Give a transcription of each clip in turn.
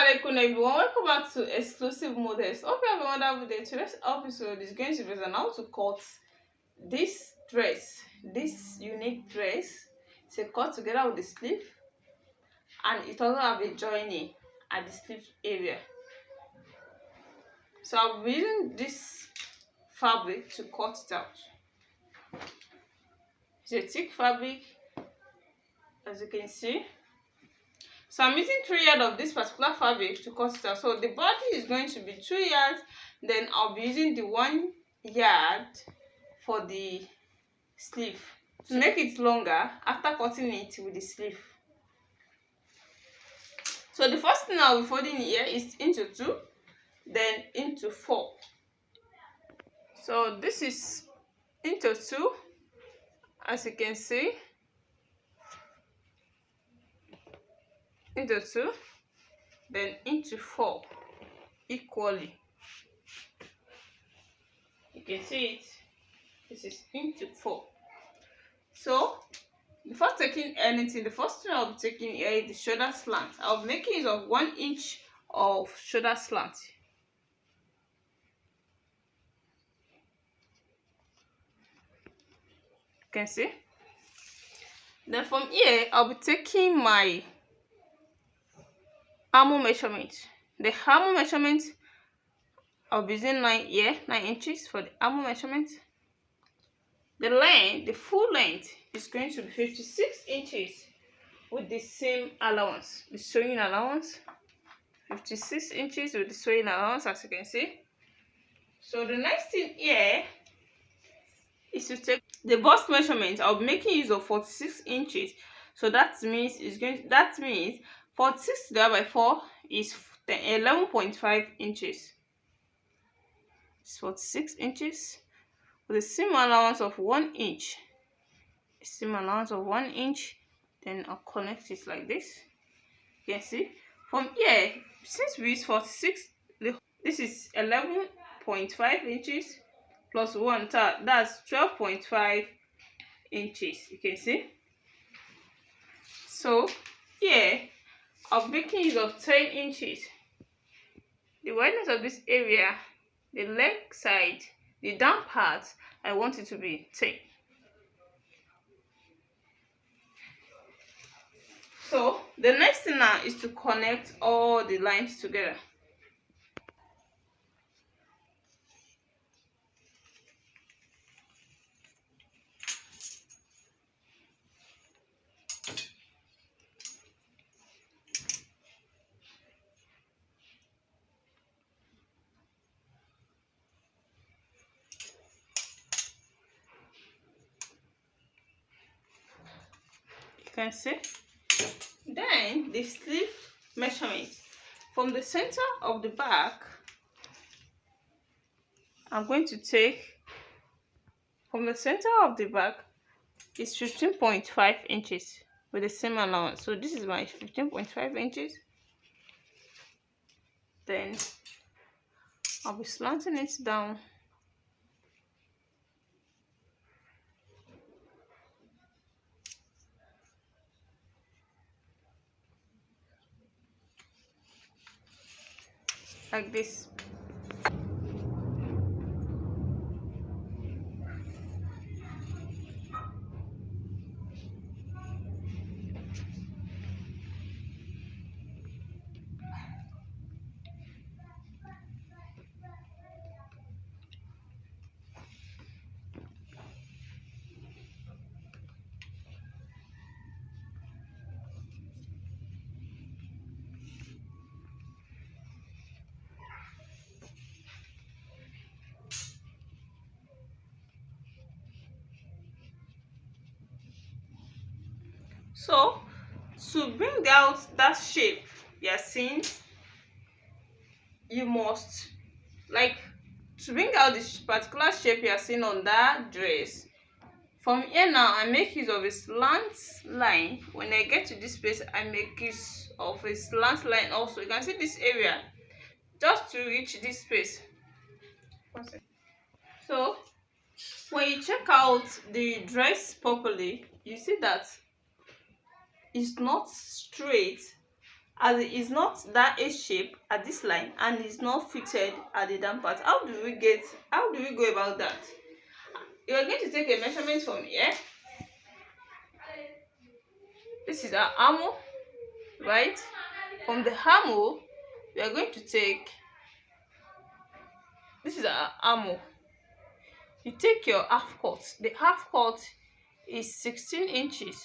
Alaikum everyone, welcome back to Exclusive Models. Hope you have a wonderful day. Today's episode is going to be on how to cut this dress, this unique dress. It's a cut together with the sleeve, and it also have a joining at the sleeve area. So I'll be using this fabric to cut it out. It's a thick fabric, as you can see. So I'm using 3 yards of this particular fabric to cut it out. So the body is going to be 2 yards. Then I'll be using the 1 yard for the sleeve to make it longer after cutting it with the sleeve. So the first thing I'll be folding here is into 2, then into 4. So this is into 2, as you can see. Into 2, then into 4 equally. You can see it. This is into 4. So before taking anything, the first thing I'll be taking here is the shoulder slant. I'll be making use of 1 inch of shoulder slant. You can see. Then from here, I'll be taking my armhole measurement. The armhole measurement, I'll be using 9 inches for the armhole measurement. The length, the full length, is going to be 56 inches with the seam allowance, the sewing allowance. 56 inches with the sewing allowance, as you can see. So the next thing here is to take the bust measurement. I'll be making use of 46 inches. So that means 46 divided by 4 is 11.5 inches. It's 46 inches with a seam allowance of 1 inch. A seam allowance of 1 inch. Then I'll connect it like this. You can see. From here, since we use 46, this is 11.5 inches plus 1. That's 12.5 inches. You can see. So here, I'll be making use of 10 inches. The wideness of this area, the leg side, the down part, I want it to be 10. So the next thing now is to connect all the lines together. You can see. Then the sleeve measurement from the center of the back, I'm going to take from the center of the back is 15.5 inches with the same allowance. So this is my 15.5 inches. Then I'll be slanting it down like this. So to bring out that shape you're seeing, you must, like, to bring out this particular shape you're seeing on that dress, from here now I make use of a slant line. When I get to this place, I make use of a slant line also. You can see this area just to reach this space. So when you check out the dress properly, you see that it's not straight as it is not that H shape at this line and is not fitted at the down part. How do we go about that? You are going to take a measurement from here. This is our armhole, right? From the armhole, we are going to take, this is our armhole. You take your half cut. The half cut is 16 inches.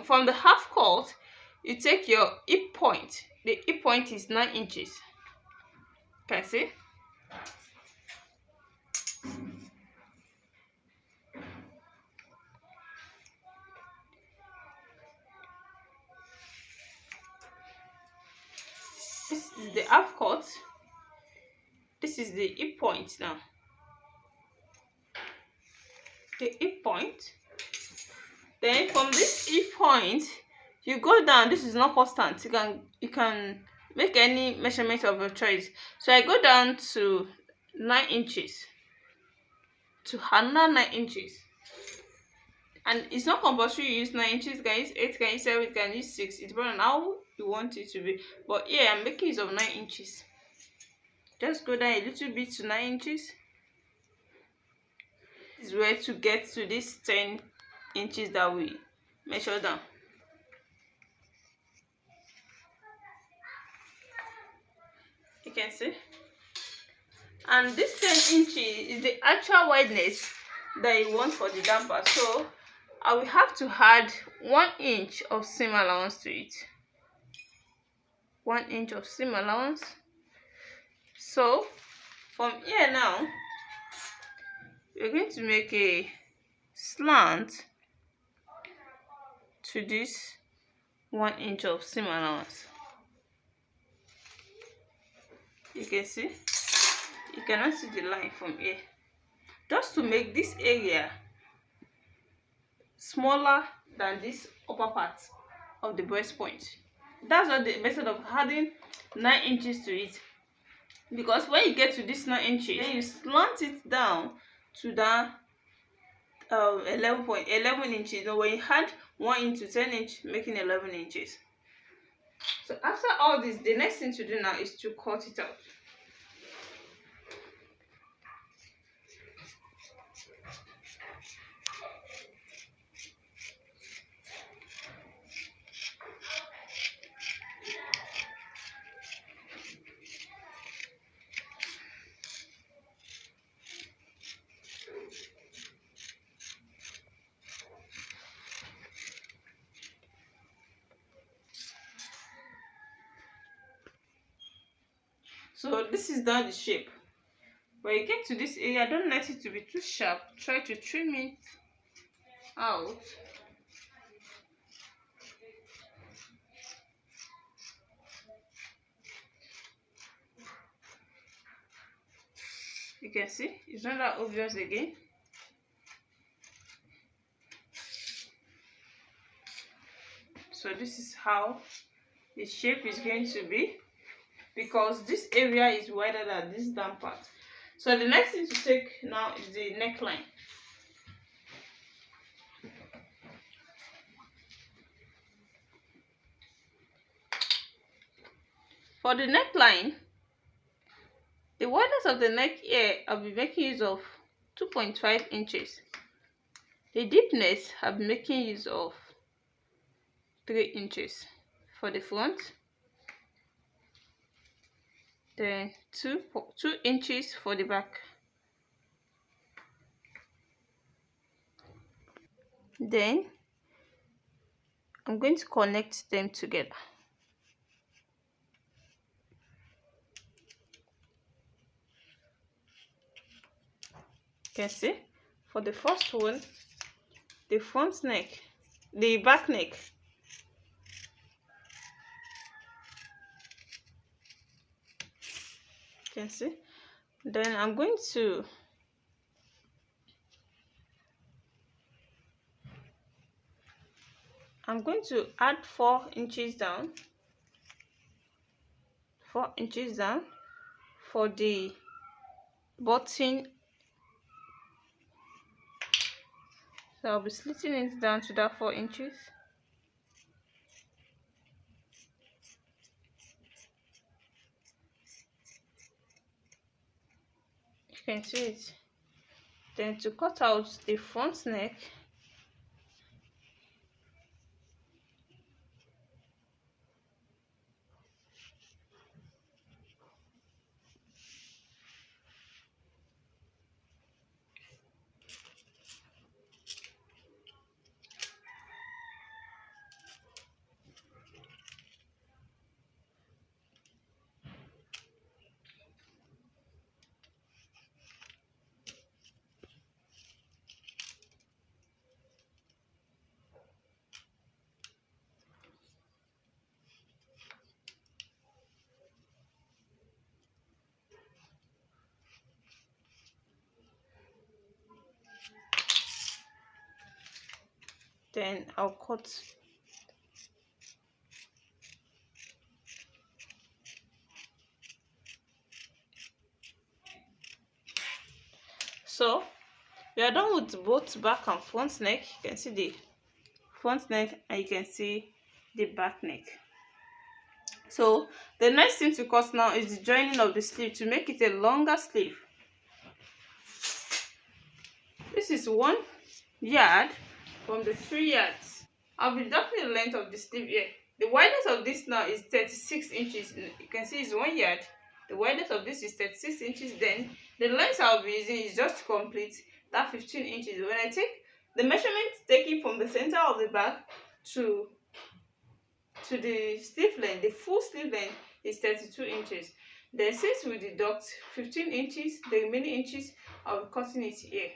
From the half cut, you take your hip point. The hip point is 9 inches. Can you see? This is the half cut. This is the hip point now. The hip point. Then from this hip point, you go down. This is not constant. You can make any measurement of your choice. So I go down to 9 inches. To another 9 inches. And it's not compulsory you use 9 inches. You can use 8, you can use 7, you can use 6. It depends on how you want it to be. But yeah, I'm making use of 9 inches. Just go down a little bit to 9 inches. This is where to get to this 10 inches that we measure down. You can see. And this 10 inches is the actual wideness that you want for the down part. So I will have to add 1 inch of seam allowance to it. 1 inch of seam allowance. So from here now, we're going to make a slant to this 1 inch of seam allowance. You can see, you cannot see the line from here. Just to make this area smaller than this upper part of the breast point. That's what the method of adding 9 inches to it. Because when you get to this 9 inches, then you slant it down to that 11 inches. You know, when you add 1 inch to 10 inch, making 11 inches. So after all this, the next thing to do now is to cut it out. So this is now the shape. When you get to this area, don't let it to be too sharp. Try to trim it out. You can see, it's not that obvious again. So this is how the shape is going to be, because this area is wider than this down part. So the next thing to take now is the neckline. For the neckline, the wideness of the neck here, I'll be making use of 2.5 inches. The deepness, I'll be making use of 3 inches for the front. Then 2 inches for the back. Then I'm going to connect them together. You can see, for the first one, the front neck, the back neck, you can see. Then I'm going to add 4 inches down, 4 inches down for the button. So I'll be slitting it down to that 4 inches. can see it. Then to cut out the front neck, then I'll cut. So we are done with both back and front neck. You can see the front neck and you can see the back neck. So the next thing to cut now is the joining of the sleeve to make it a longer sleeve. This is 1 yard from the 3 yards. I'll be deducting the length of the sleeve here. The wideness of this now is 36 inches. You can see it's 1 yard. The wideness of this is 36 inches. Then the length I'll be using is just to complete that 15 inches. When I take the measurement taken from the center of the back to the sleeve length, the full sleeve length is 32 inches. Then since we deduct 15 inches, the remaining inches, I'll be cutting it here.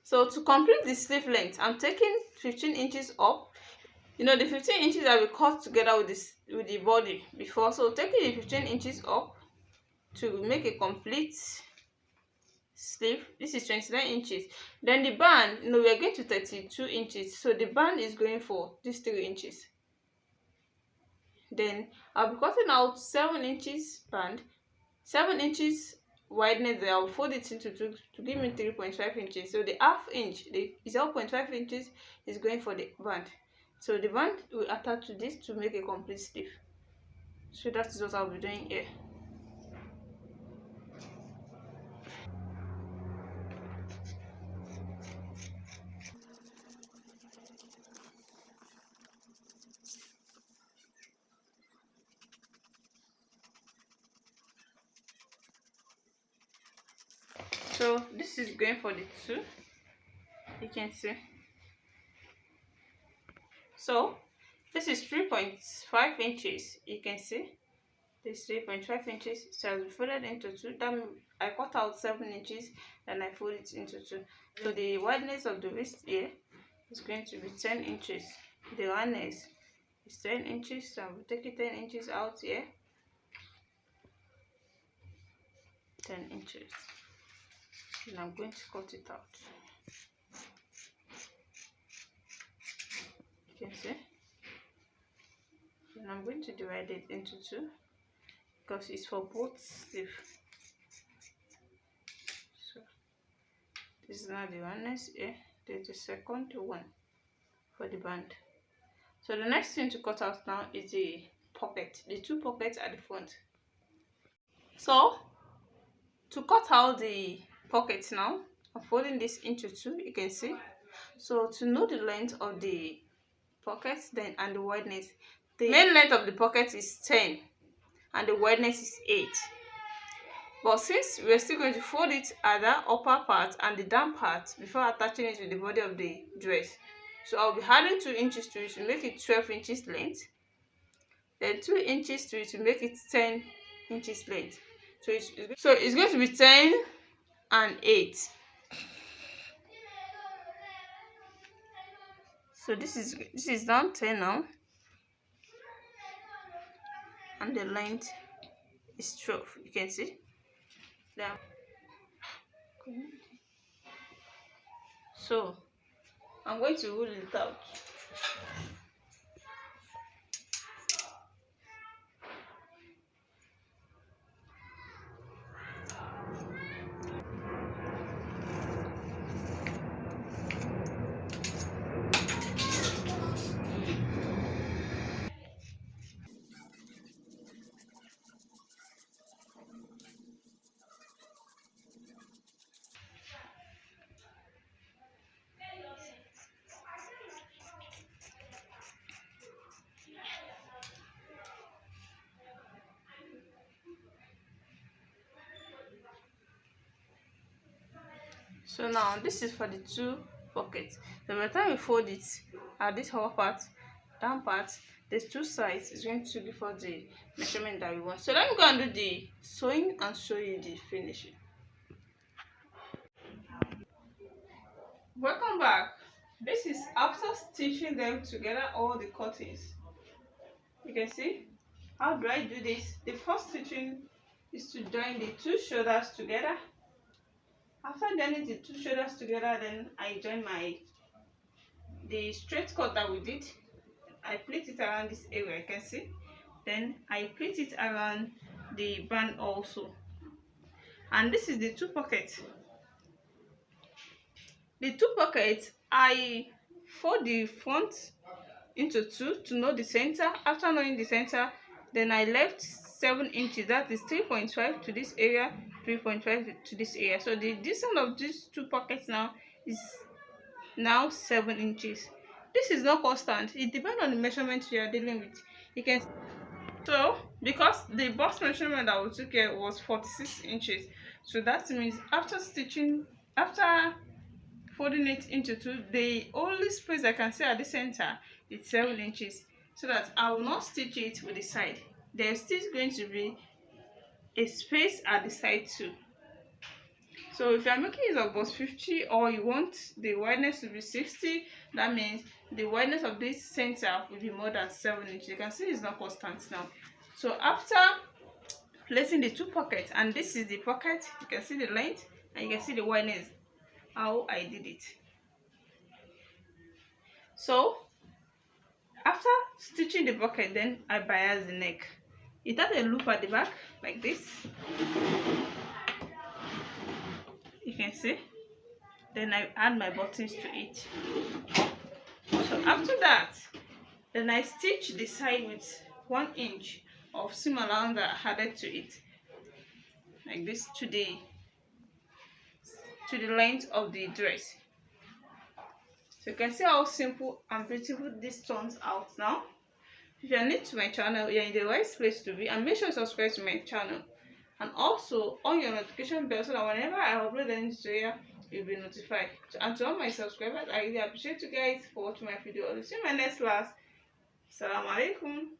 So to complete the sleeve length, I'm taking 15 inches up. You know, the 15 inches I will cut together with the body before. So taking the 15 inches up to make a complete sleeve. This is 29 inches. Then the band, you know, we are going to 32 inches. So the band is going for these 3 inches. Then I'll be cutting out 7 inches band, 7 inches wideness. Then I'll fold it into 2 to give me 3.5 inches. So the half inch, the 0.5 inches is going for the band. So the band will attach to this to make a complete sleeve. So that is what I'll be doing here. So this is going for the 2, you can see. So this is 3.5 inches, you can see. This 3.5 inches, so I'll fold it into 2. Then I cut out 7 inches, then I fold it into 2. So the wideness of the wrist here is going to be 10 inches. The wideness is 10 inches, so I will take it 10 inches out here. 10 inches. And I'm going to cut it out. You can see. And I'm going to divide it into 2 because it's for both sleeves. So this is now the oneness here. There's the second one for the band. So the next thing to cut out now is the pocket, the 2 pockets at the front. So to cut out the pockets now, I'm folding this into 2, you can see. So to know the length of the pockets then and the wideness, the main length of the pocket is 10 and the wideness is 8. But since we're still going to fold it at the upper part and the down part before attaching it to the body of the dress, so I'll be adding 2 inches to it to make it 12 inches length, then 2 inches to it to make it 10 inches length. So it's going to be 10 and 8. So this is down 10 now, and the length is 12. You can see that. So I'm going to roll it out. So now this is for the two pockets. So by the time we fold it at this upper part, down part, there's two sides is going to be for the measurement that we want. So let me go and do the sewing and show you the finishing. Welcome back. This is after stitching them together, all the cuttings. You can see how do I do this. The first stitching is to join the two shoulders together. After joining the two shoulders together, then I join the straight cut that we did. I pleat it around this area, you can see. Then I pleat it around the band also. And this is the two pockets. The two pockets, I fold the front into two to know the center. After knowing the center, then I left 7 inches. That is 3.5 to this area, 3.5 to this area. So the distance of these two pockets now is now 7 inches. This is not constant. It depends on the measurement you are dealing with. You can so because the bust measurement that we took here was 46 inches, so that means after folding it into two, the only space I can see at the center is 7 inches, so that I will not stitch it with the side. There's still going to be a space at the side too. So if you are making use of bust 50 or you want the wideness to be 60, that means the wideness of this center will be more than 7 inches. You can see it's not constant now. So after placing the two pockets, and this is the pocket, you can see the length and you can see the wideness, how I did it. So after stitching the pocket, then I bias the neck. It has a loop at the back like this, you can see. Then I add my buttons to it. So after that, then I stitch the side with 1 inch of seam allowance that I added to it, like this, to the length of the dress. So you can see how simple and beautiful this turns out now. If you are new to my channel, you're in the right place to be, and make sure you subscribe to my channel and also on your notification bell so that whenever I upload any tutorial, you'll be notified. And to all my subscribers, I really appreciate you guys for watching my video. I'll see you in my next class. Assalamu alaikum.